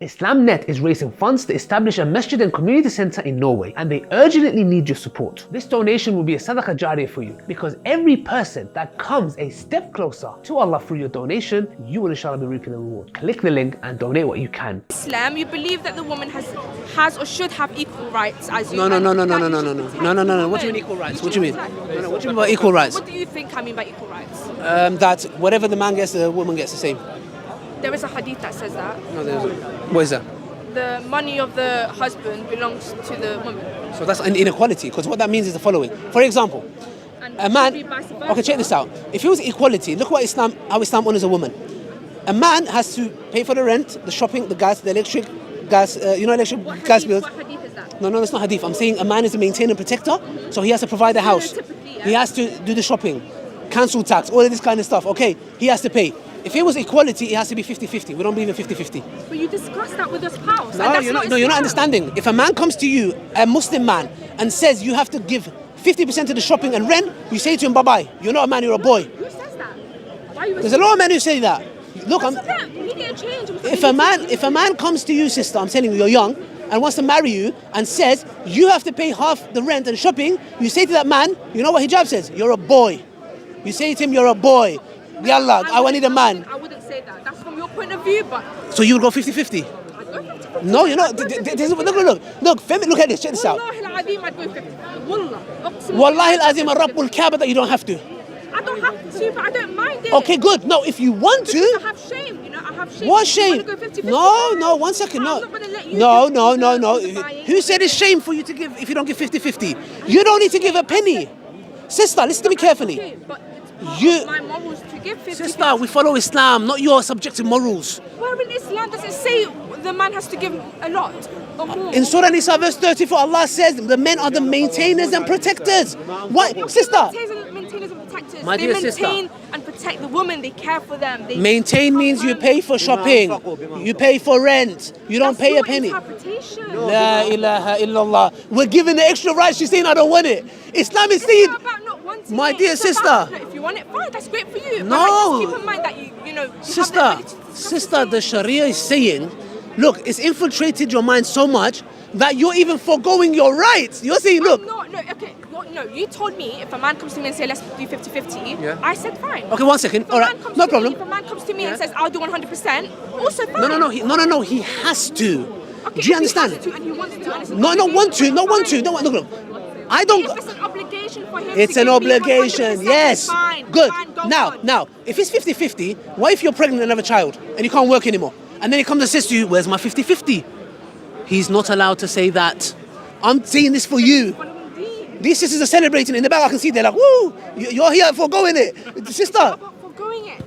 IslamNet is raising funds to establish a masjid and community centre in Norway, and they urgently need your support. This donation will be a sadaqah jariyah for you, because every person that comes a step closer to Allah through your donation, you will inshallah be reaping the reward. Click the link and donate what you can. Islam, you believe that the woman has or should have equal rights as you. No. What do you mean equal rights? What do you mean? No. What do you mean by equal rights? What do you think I mean by equal rights? That whatever the man gets, the woman gets the same. There is a hadith that says that. No, there isn't. What is that? The money of the husband belongs to the woman. So that's an inequality, because what that means is the following. For example, And a man. vice versa. Okay, check this out. If it was equality, look what how Islam honors a woman. A man has to pay for the rent, the shopping, the gas, the electric gas. Electric gas bills. What hadith is that? No, that's not hadith. I'm saying a man is a maintainer and protector, so he has to provide a house. typically, yeah. He has to do the shopping, council tax, all of this kind of stuff. Okay, he has to pay. If it was equality, it has to be 50-50. We don't believe in 50-50. But you discussed that with your spouse. No, you're not understanding. If a man comes to you, a Muslim man, and says you have to give 50% of the shopping and rent, you say to him, bye-bye. You're not a man, you're a boy. Who says that? Why are you There's a lot of men who say that. Look, if a man comes to you, sister, I'm telling you, you're young, and wants to marry you, and says you have to pay half the rent and shopping, you say to that man, you know what hijab says? You're a boy. You say to him, you're a boy. Yalla, I need a man. I wouldn't say that. That's from your point of view, but... So you would go 50-50? No, you're not. Look at this. Check this out. Wallahi al-azim, I'd go 50. Wallah. Wallahi al-azim, Rabbul Kaaba, that you don't have to. I don't have to, but I don't mind it. Okay, good. No, if you want Because to... I have shame, I have shame. What You shame? wanna go 50-50? No, 1 second, I'm no. not gonna let you No. do Who said it's shame for you to give if you don't give 50-50? You don't need to give a penny. Sister, listen to me carefully. Okay, but it's part of my morals to give 50-50. Sister, we follow Islam, not your subjective morals. Where in Islam does it say the man has to give a lot or more? In Surah Nisa verse 34, Allah says the men are the maintainers and protectors. What? Sister? Maintainers and protectors. My They dear sister. maintain and protect the woman. They care for them. They Maintain means you pay for shopping, you pay for rent, you don't pay a penny. Interpretation. La ilaha illallah. We're given the extra rights, she's saying I don't want it. Islam is saying... It's not about not wanting My it. dear It's sister. about, if you want it, fine, that's great for you. No. But just keep in mind that you Sister, the Sharia is saying, look, it's infiltrated your mind so much that you're even foregoing your rights. You're saying, look. You told me if a man comes to me and say let's do 50-50, Yeah. I said fine. Okay, 1 second. All right, no problem. If a man comes to me and says I'll do 100%, also fine. No, he has to. Okay, Do you if understand? He has to and he wants to, and it's an No, obligation, want to. Look. I don't. If it's an obligation for him It's to an give me obligation, 100%, yes. fine, Good. fine, go on. Now, if it's 50-50, what if you're pregnant and have a child and you can't work anymore? And then he comes and says to you, where's my 50-50? He's not allowed to say that. I'm saying this for you. These sisters are celebrating in the back. I can see they're like, woo, you're here foregoing it. Sister. About foregoing it.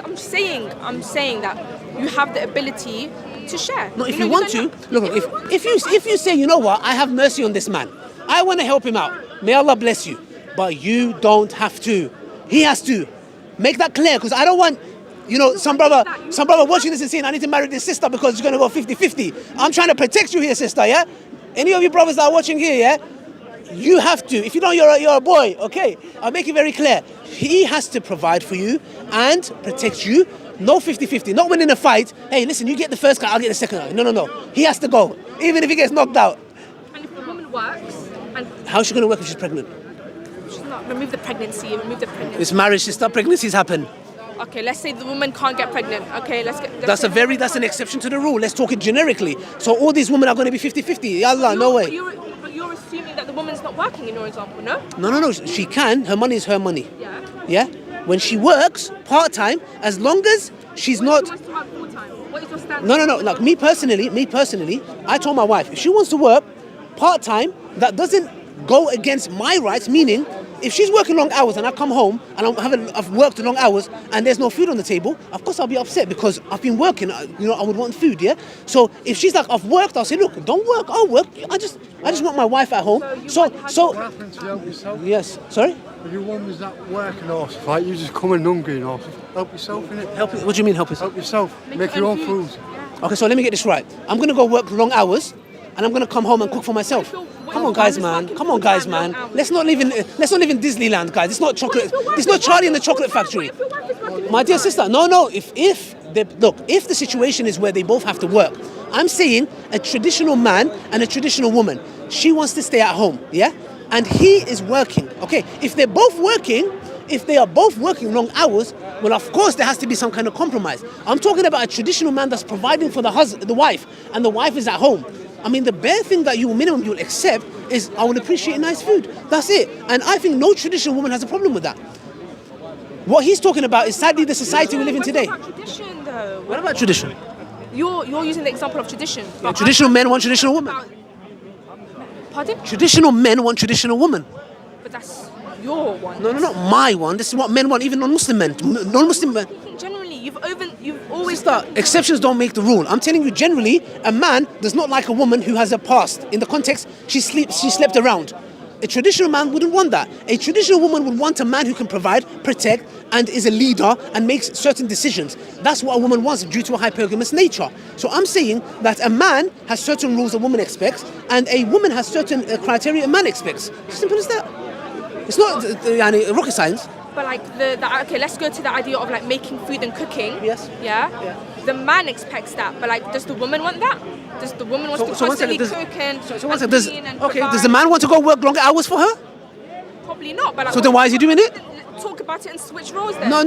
I'm saying that you have the ability to share. No, if you want to, look, if you say, you know what, I have mercy on this man, I want to help him out, may Allah bless you, but you don't have to. He has to. Make that clear, because I don't want, some brother watching this and saying, I need to marry this sister because it's going to go 50-50. I'm trying to protect you here, sister, yeah? Any of you brothers that are watching here, yeah? You have to. If you don't, you're a boy, okay? I'll make it very clear. He has to provide for you and protect you. No 50-50. Not winning a fight. Hey, listen, you get the first guy, I'll get the second guy. No. He has to go, even if he gets knocked out. And if the woman works, and how's she going to work if she's pregnant? she's not, remove the pregnancy. It's marriage, sister. Pregnancies happen. Okay, let's say the woman can't get pregnant. Okay, That's an exception to the rule. Let's talk it generically. So all these women are going to be 50-50. Yallah, no way. But you're assuming that the woman's not working in your example, no? No. She can. Her money is her money. Yeah. Yeah? When she works part-time, as long as she's not... She wants to work full-time. What is your standard? No. Like me personally, I told my wife, if she wants to work part-time, that doesn't go against my rights, meaning if she's working long hours and I come home and I've worked long hours and there's no food on the table, of course I'll be upset because I've been working, I would want food, yeah? So if she's like, I've worked, I'll say, look, don't work, I'll work. I just want my wife at home. So What happened to help yourself? yes, sorry? If your woman's at work and all, like you just come in hungry and all, help yourself, innit? What do you mean help us? Help yourself, make your own food. Okay, so let me get this right. I'm going to go work long hours and I'm going to come home and cook for myself. Come on, guys, man. Let's not live in Disneyland, guys. It's not chocolate. It's not Charlie and the Chocolate Factory. My dear sister, no. If the situation is where they both have to work, I'm saying a traditional man and a traditional woman. She wants to stay at home, yeah? And he is working, okay? If they are both working long hours, well, of course, there has to be some kind of compromise. I'm talking about a traditional man that's providing for the wife, and the wife is at home. I mean, the bare thing that you'll accept is, I will appreciate nice food. That's it. And I think no traditional woman has a problem with that. What he's talking about is sadly the society we live in today. What about tradition, though? What about tradition? You're using the example of tradition. Yeah, traditional men want traditional women. Pardon? Traditional men want traditional women. But that's your one. No, not my one. This is what men want, even non-Muslim men. Non-Muslim men. Generally, you've always... Sister, exceptions don't make the rule. I'm telling you, generally, a man does not like a woman who has a past. In the context, she slept around. A traditional man wouldn't want that. A traditional woman would want a man who can provide, protect, and is a leader and makes certain decisions. That's what a woman wants due to a hypergamous nature. So I'm saying that a man has certain rules a woman expects, and a woman has certain criteria a man expects. Simple as that. It's not rocket science. But like okay, let's go to the idea of like making food and cooking. Yes. Yeah. The man expects that, but like, does the woman want that? Does the woman want to constantly cook and clean and provide? Does the man want to go work longer hours for her? Probably not. But like, so then why is he doing it? Talk about it and switch roles then. No.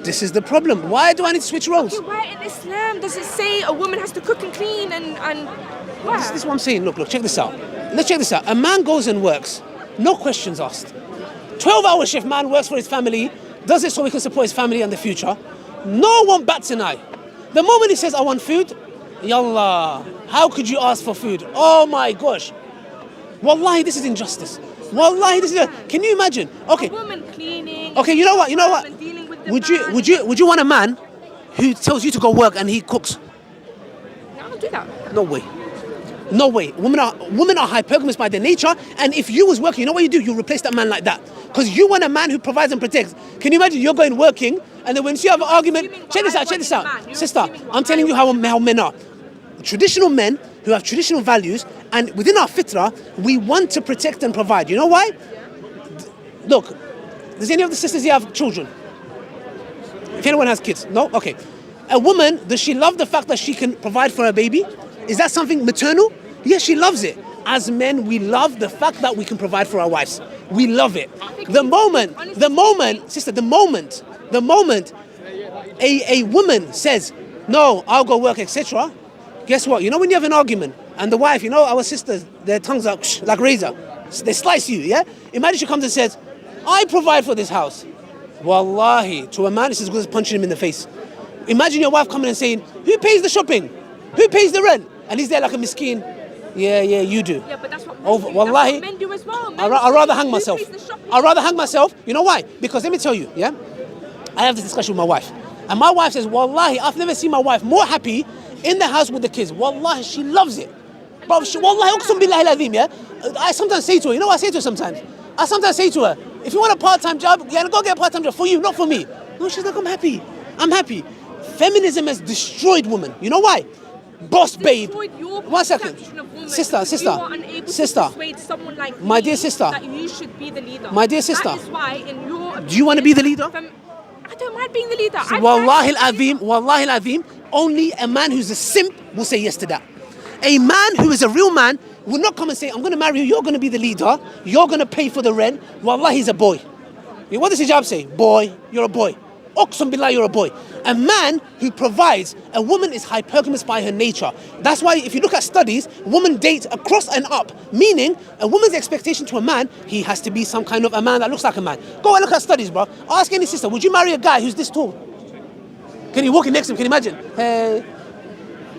This is the problem. Why do I need to switch roles? Okay, where in Islam does it say a woman has to cook and clean and where? This is what I'm saying. Look, check this out. Let's check this out. A man goes and works, no questions asked. 12-hour shift, man works for his family, does it so he can support his family and the future. No one bats an eye. The moment he says, I want food, yallah, how could you ask for food? Oh my gosh. Wallahi, this is injustice. Wallahi, this is... Can you imagine? Okay. A woman cleaning. Okay, you know what? Would you want a man who tells you to go work and he cooks? No, I don't do that. No way. No way. Women are hypergamous by their nature, and if you was working, you know what you do? You replace that man like that. Because you want a man who provides and protects. Can you imagine you're going working, and then when you have an argument, check this out. Sister, I'm telling you how men are. Traditional men who have traditional values, and within our fitrah, we want to protect and provide. You know why? Look, does any of the sisters here have children? If anyone has kids? No? Okay. A woman, does she love the fact that she can provide for her baby? Is that something maternal? Yes, she loves it. As men, we love the fact that we can provide for our wives. We love it. The moment a woman says, no, I'll go work, etc., guess what? You know when you have an argument and the wife, our sisters, their tongues are like razor. They slice you, yeah? Imagine she comes and says, I provide for this house. Wallahi, to a man, it's as good as punching him in the face. Imagine your wife coming and saying, who pays the shopping? Who pays the rent? And he's there like a miskin. Yeah, you do. Yeah, but that's what Wallahi, men do as well. I'd rather hang myself. I'd rather hang myself. You know why? Because let me tell you, yeah? I have this discussion with my wife. And my wife says, Wallahi, I've never seen my wife more happy in the house with the kids. Wallahi, she loves it. Bro, Wallahi, uqsum billahi al-azim, yeah? I sometimes say to her, you know what I say to her sometimes? I sometimes say to her, if you want a part-time job, go get a part-time job for you, not for me. No, she's like, I'm happy. Feminism has destroyed women. You know why? Boss babe. 1 second. Sister. Like my dear sister. That you should be the leader. My dear sister. That is why in your do you want to be the leader? I don't mind being the leader. Wallahi al-azim, only a man who's a simp will say yes to that. A man who is a real man will not come and say, I'm going to marry you, you're going to be the leader, you're going to pay for the rent. Wallahi, he's a boy. What does hijab say? Boy, you're a boy. Uqsum billah, you're a boy. A man who provides, a woman is hypergamous by her nature. That's why if you look at studies, women date across and up. Meaning, a woman's expectation to a man, he has to be some kind of a man that looks like a man. Go and look at studies, bro. Ask any sister, would you marry a guy who's this tall? Can you walk in next to him? Can you imagine? Hey.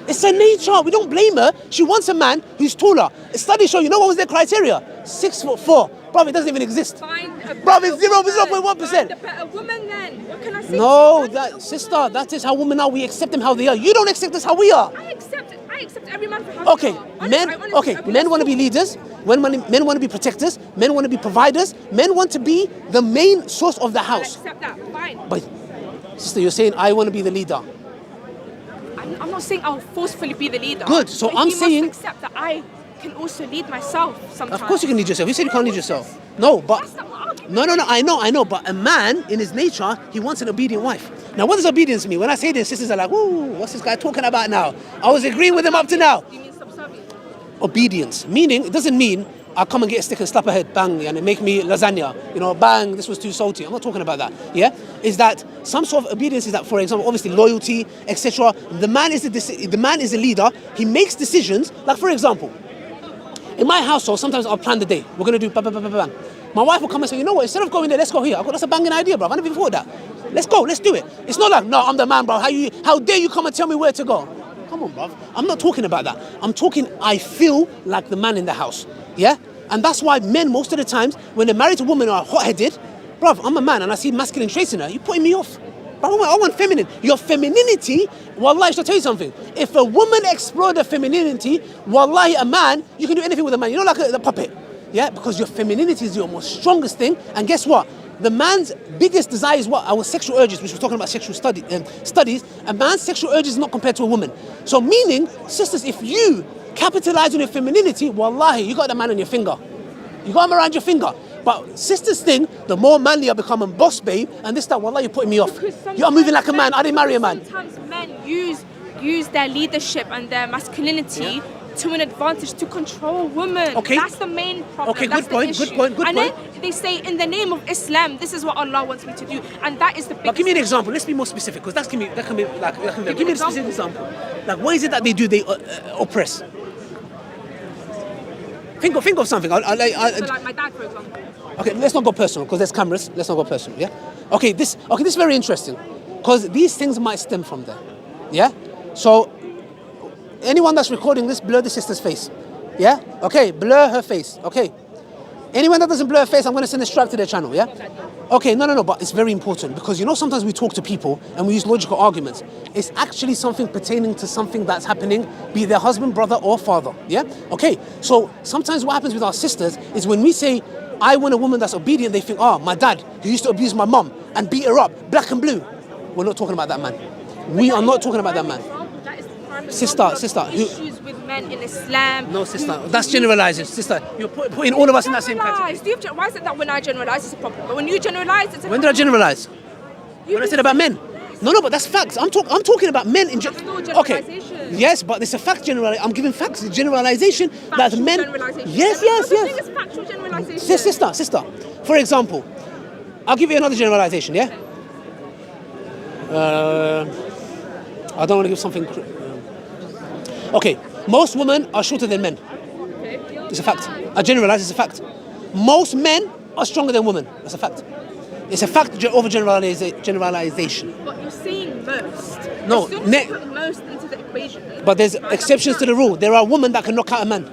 It's her nature. We don't blame her. She wants a man who's taller. Studies show, you know what was their criteria? 6'4". Bro, it doesn't even exist. Bro, it's 0.1%. A better woman then. What can I say? No, sister, that is how women are. We accept them how they are. You don't accept us how we are. I accept every man for how they are. Men want to be leaders. Men want to be protectors. Men want to be providers. Men want to be the main source of the house. I accept that. Fine. But, sister, you're saying I want to be the leader. I'm not saying I'll forcefully be the leader. Good. So but I'm you saying must accept that I can also lead myself sometimes. Of course you can lead yourself. You said you can't lead yourself. No, but no. I know. But a man, in his nature, he wants an obedient wife. Now, what does obedience mean? When I say this, sisters are like, "Ooh, what's this guy talking about now?" I was agreeing with him up to now. Do you mean subservient? Obedience, meaning it doesn't mean I'll come and get a stick and slap her head, bang, and it make me lasagna. You know, bang, this was too salty. I'm not talking about that. Yeah, is that some sort of obedience? Is that, for example, obviously loyalty, etc. The man is the leader. He makes decisions. Like, for example, in my household, sometimes I'll plan the day. We're gonna do bang, bang, bang, bang, bang. My wife will come and say, you know what? Instead of going there, let's go here. That's a banging idea, bro. I never thought of that. Let's go. Let's do it. It's not like, no, I'm the man, bro. How dare you come and tell me where to go? Come on, bro. I'm not talking about that. I'm talking, I feel like the man in the house. Yeah? And that's why men, most of the times, when they're married to women who are hot-headed, bro, I'm a man and I see masculine traits in her, you're putting me off. Bro, I want feminine. Your femininity, wallahi, should I tell you something? If a woman explored her femininity, wallahi, a man, you can do anything with a man. You know, like a puppet. Yeah? Because your femininity is your most strongest thing. And guess what? The man's biggest desire is what? Our sexual urges, which we're talking about sexual studies. A man's sexual urges is not compared to a woman. So meaning, sisters, if you capitalize on your femininity, wallahi, you got the man on your finger. You got him around your finger. But sisters think the more manly I become, I'm boss babe, and this, that, wallahi, you're putting me off. You're moving like a man. I didn't marry a man. Sometimes men use their leadership and their masculinity to an advantage to control women. Okay. That's the main problem. Okay, That's good point, the issue. good point, good and point. then they say, in the name of Islam, this is what Allah wants me to do, and that is the biggest. But give me an example. Let's be more specific, because that can be give me a specific example. Like, what is it that they do? They oppress. Think of something. So like my dad, for example. Okay, let's not go personal because there's cameras. Let's not go personal. Yeah. Okay, this is very interesting because these things might stem from there. Yeah. So anyone that's recording this, blur the sister's face. Yeah. Okay, blur her face. Okay. Anyone that doesn't blur her face, I'm going to send a strap to their channel. Yeah. Okay. No. But it's very important because sometimes we talk to people and we use logical arguments. It's actually something pertaining to something that's happening, be it their husband, brother, or father. Yeah. Okay. So sometimes what happens with our sisters is when we say, I want a woman that's obedient, they think, my dad, who used to abuse my mum and beat her up, black and blue. We're not talking about that man. We are not talking about that man. Sister. Issues with men in Islam. No, sister. That's generalizing. Sister, you're putting all of us in that same category. Why is it that when I generalize, it's a problem? But when you generalize, it's a When did I generalize? When I said about men? No, but that's facts. I'm talking about men in general. Okay. Yes, but it's a fact generalization. I'm giving facts. Generalization that men. Yes. The thing is factual generalization. Sister. For example, I'll give you another generalization. Yeah. I don't want to give something. Okay. Most women are shorter than men. It's a fact. I generalize. It's a fact. Most men are stronger than women. That's a fact. It's a fact over generalization. But you're saying most. No, put most into the equation. But there's exceptions to the rule. There are women that can knock out a man.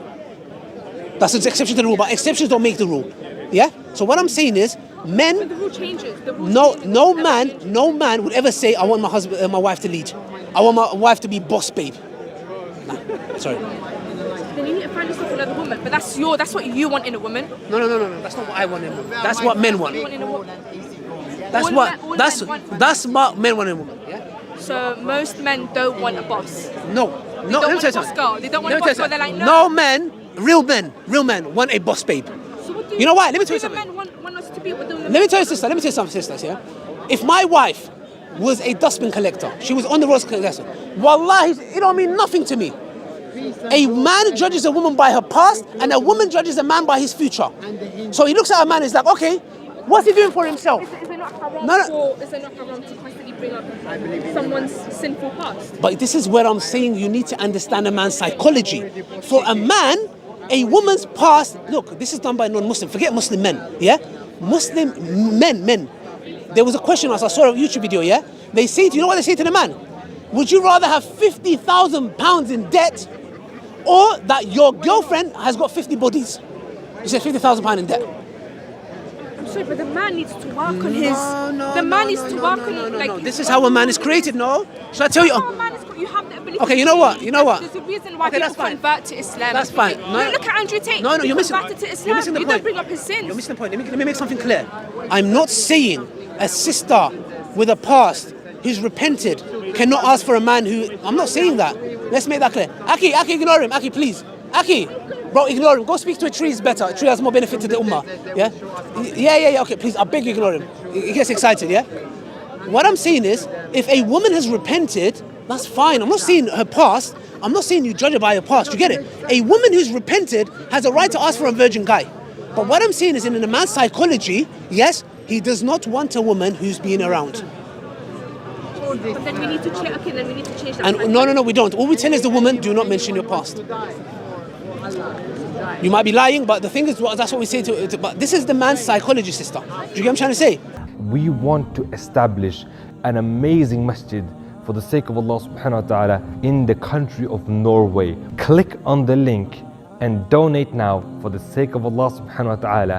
That's an exception to the rule, but exceptions don't make the rule. Yeah? So what I'm saying is, men. But the rule changes. No man would ever say, I want my wife to lead. I want my wife to be boss babe. Nah, sorry. Then you need to find yourself another woman. But that's what you want in a woman. No. That's not what I want in a woman. That's what men want. That's what men want in a woman. Yeah? So most men don't want a boss. No. They don't want a boss girl. They don't want a boss girl. They're like, no. No men, real men want a boss babe. So what do you know why? Let me tell you something. Men want us to be with them. Let me tell you something, sisters. Yeah. If my wife was a dustbin collector, she was on the road collector. Wallahi, it don't mean nothing to me. A man judges a woman by her past, and a woman judges a man by his future. So he looks at a man and he's like, okay, what's he doing for himself? Is it not haram to constantly bring up someone's sinful past? But this is where I'm saying you need to understand a man's psychology. For a man, a woman's past, look, this is done by non-Muslim. Forget Muslim men, yeah? Muslim men. There was a question I saw a YouTube video, yeah? They say, do you know what they say to the man? Would you rather have 50,000 pounds in debt or that your girlfriend has got 50 bodies? You said 50,000 pounds in debt. I'm sorry, but the man needs to work on his... The man needs to work on... No. This is how a man is created, no? Should I tell you? You have the ability. Okay, you know what? There's a reason why people convert to Islam. That's fine. No, look at Andrew Tate. No, you're missing. Converted to Islam. You're missing the point. Don't bring up his sins. You're missing the point. Let me make something clear. I'm not saying a sister with a past who's repented cannot ask for a man who... I'm not saying that. Let's make that clear. Aki, ignore him. Aki, please. Aki, bro, ignore him. Go speak to a tree is better. A tree has more benefit to the ummah. Yeah? Yeah. Okay, please, I beg you, ignore him. He gets excited, yeah? what I'm saying is, if a woman has repented, that's fine. I'm not saying her past. I'm not saying you judge her by her past. You get it? A woman who's repented has a right to ask for a virgin guy. But what I'm saying is, in a man's psychology, yes, he does not want a woman who's been around. But then we need to change. Okay, then we need to change that. And no, we don't. All we tell is the woman, do not mention your past. You might be lying, but the thing is, that's what we say to. But this is the man's psychology, sister. Do you get what I'm trying to say? We want to establish an amazing masjid for the sake of Allah subhanahu wa ta'ala in the country of Norway. Click on the link and donate now for the sake of Allah subhanahu wa ta'ala.